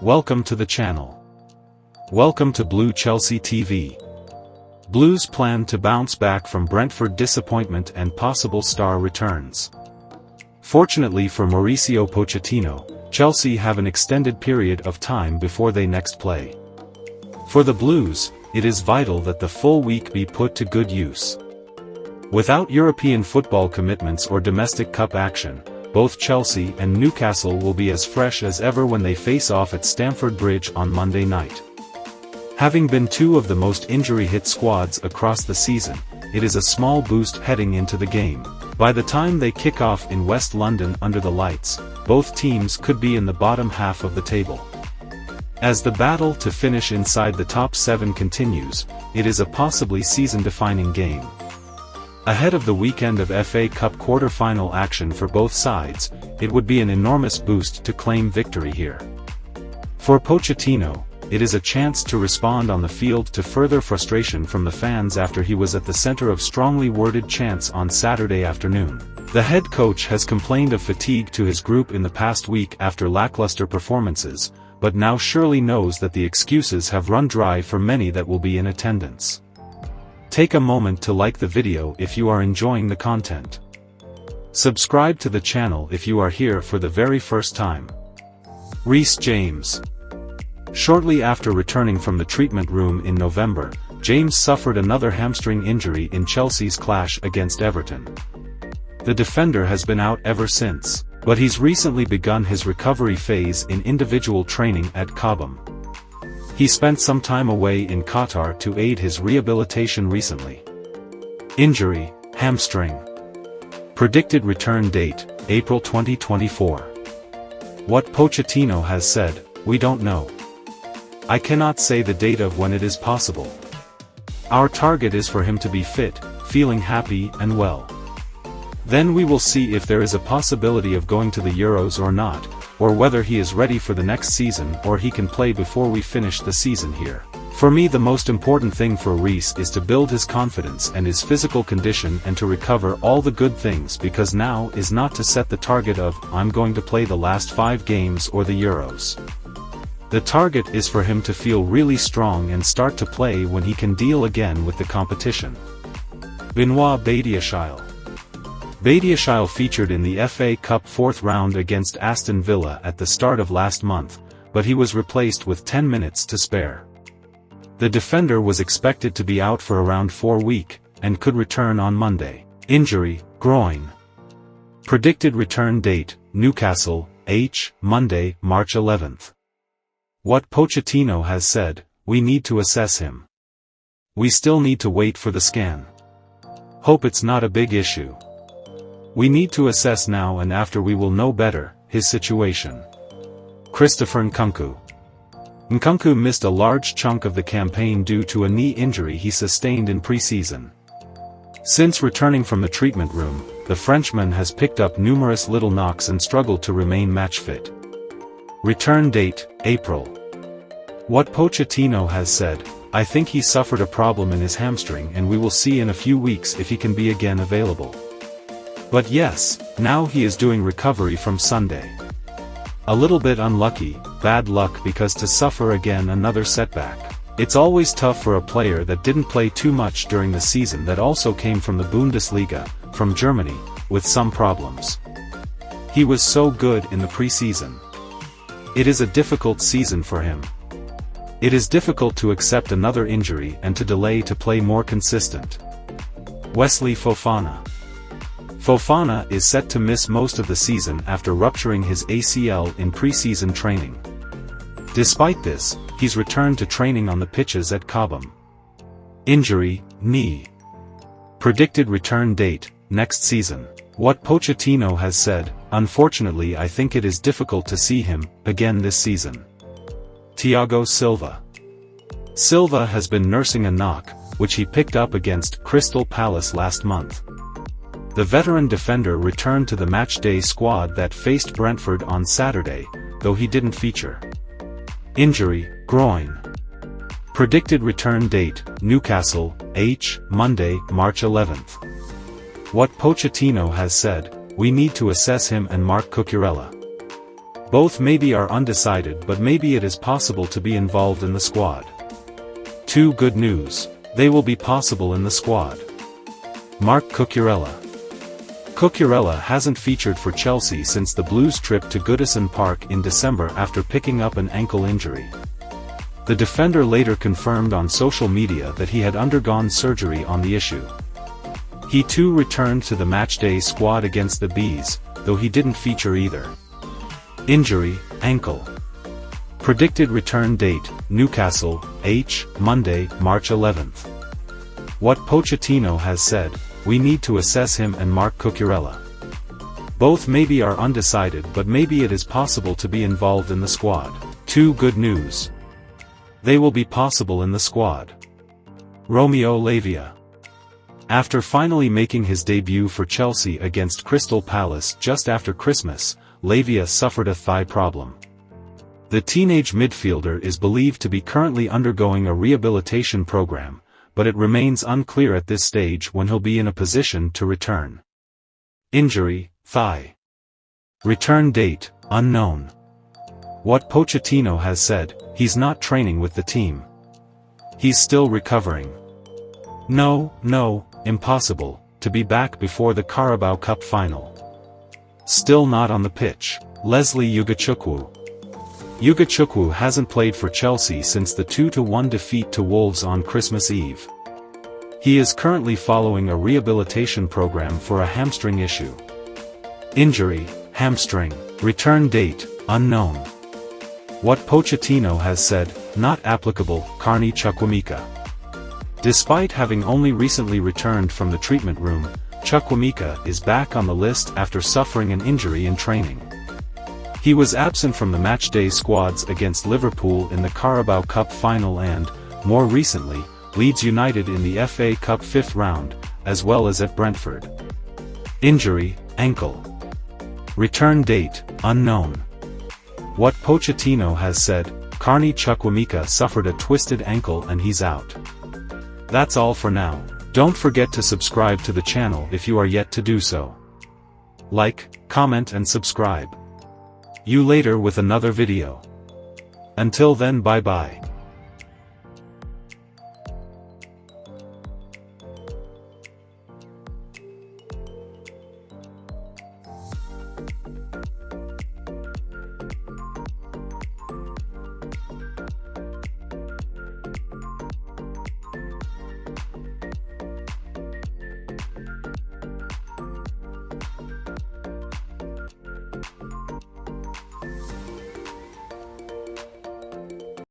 Welcome to the channel. Welcome to Blue Chelsea TV. Blues plan to bounce back from Brentford disappointment and possible star returns. Fortunately for Mauricio Pochettino, Chelsea have an extended period of time before they next play. For the Blues, it is vital that the full week be put to good use. Without European football commitments or domestic cup action, both Chelsea and Newcastle will be as fresh as ever when they face off at Stamford Bridge on Monday night. Having been two of the most injury-hit squads across the season, it is a small boost heading into the game. By the time they kick off in West London under the lights, both teams could be in the bottom half of the table. As the battle to finish inside the top 7 continues, it is a possibly season-defining game. Ahead of the weekend of FA Cup quarter-final action for both sides, it would be an enormous boost to claim victory here. For Pochettino, it is a chance to respond on the field to further frustration from the fans after he was at the center of strongly worded chants on Saturday afternoon. The head coach has complained of fatigue to his group in the past week after lackluster performances, but now surely knows that the excuses have run dry for many that will be in attendance. Take a moment to like the video if you are enjoying the content. Subscribe to the channel if you are here for the very first time. Reece James. Shortly after returning from the treatment room in November, James suffered another hamstring injury in Chelsea's clash against Everton. The defender has been out ever since, but he's recently begun his recovery phase in individual training at Cobham. He spent some time away in Qatar to aid his rehabilitation recently. Injury, hamstring. Predicted return date, April 2024. What Pochettino has said, we don't know. I cannot say the date of when it is possible. Our target is for him to be fit, feeling happy and well. Then we will see if there is a possibility of going to the Euros or not, or whether he is ready for the next season or he can play before we finish the season here. For me, the most important thing for Reece is to build his confidence and his physical condition and to recover all the good things, because now is not to set the target of, I'm going to play the last 5 games or the Euros. The target is for him to feel really strong and start to play when he can deal again with the competition. Benoit Badiashile. Badiashile featured in the FA Cup 4th round against Aston Villa at the start of last month, but he was replaced with 10 minutes to spare. The defender was expected to be out for around 4 weeks, and could return on Monday. Injury, groin. Predicted return date, Newcastle, Monday, March 11th. What Pochettino has said, we need to assess him. We still need to wait for the scan. Hope it's not a big issue. We need to assess now, and after we will know better his situation. Christopher Nkunku. Nkunku missed a large chunk of the campaign due to a knee injury he sustained in pre-season. Since returning from the treatment room, the Frenchman has picked up numerous little knocks and struggled to remain match fit. Return date, April. What Pochettino has said, I think he suffered a problem in his hamstring and we will see in a few weeks if he can be again available. But yes, now he is doing recovery from Sunday. A little bit unlucky, bad luck, because to suffer again another setback. It's always tough for a player that didn't play too much during the season, that also came from the Bundesliga, from Germany, with some problems. He was so good in the pre-season. It is a difficult season for him. It is difficult to accept another injury and to delay to play more consistent. Wesley Fofana. Fofana is set to miss most of the season after rupturing his ACL in pre-season training. Despite this, he's returned to training on the pitches at Cobham. Injury, knee. Predicted return date, next season. What Pochettino has said, unfortunately I think it is difficult to see him again this season. Thiago Silva. Silva has been nursing a knock, which he picked up against Crystal Palace last month. The veteran defender returned to the matchday squad that faced Brentford on Saturday, though he didn't feature. Injury, groin. Predicted return date, Newcastle, Monday, March 11th. What Pochettino has said, we need to assess him and Marc Cucurella. Both maybe are undecided, but maybe it is possible to be involved in the squad. 2 good news. They will be possible in the squad. Marc Cucurella. Cucurella hasn't featured for Chelsea since the Blues' trip to Goodison Park in December after picking up an ankle injury. The defender later confirmed on social media that he had undergone surgery on the issue. He too returned to the matchday squad against the Bees, though he didn't feature either. Injury, ankle. Predicted return date, Newcastle, Monday, March 11th. What Pochettino has said, we need to assess him and Marc Cucurella. Both maybe are undecided, but maybe it is possible to be involved in the squad. 2 good news. They will be possible in the squad. Romeo Lavia. After finally making his debut for Chelsea against Crystal Palace just after Christmas, Lavia suffered a thigh problem. The teenage midfielder is believed to be currently undergoing a rehabilitation program, but it remains unclear at this stage when he'll be in a position to return. Injury, thigh. Return date, unknown. What Pochettino has said, he's not training with the team. He's still recovering. No, impossible, to be back before the Carabao Cup final. Still not on the pitch. Leslie Ugachukwu. Ugachukwu hasn't played for Chelsea since the 2-1 defeat to Wolves on Christmas Eve. He is currently following a rehabilitation program for a hamstring issue. Injury, hamstring. Return date, unknown. What Pochettino has said, not applicable, Carney Chukwuemeka. Despite having only recently returned from the treatment room, Chukwuemeka is back on the list after suffering an injury in training. He was absent from the matchday squads against Liverpool in the Carabao Cup final and, more recently, Leeds United in the FA Cup 5th round, as well as at Brentford. Injury, ankle. Return date, unknown. What Pochettino has said, Carney Chukwuemeka suffered a twisted ankle and he's out. That's all for now. Don't forget to subscribe to the channel if you are yet to do so. Like, comment and subscribe. You later with another video. Until then, bye bye.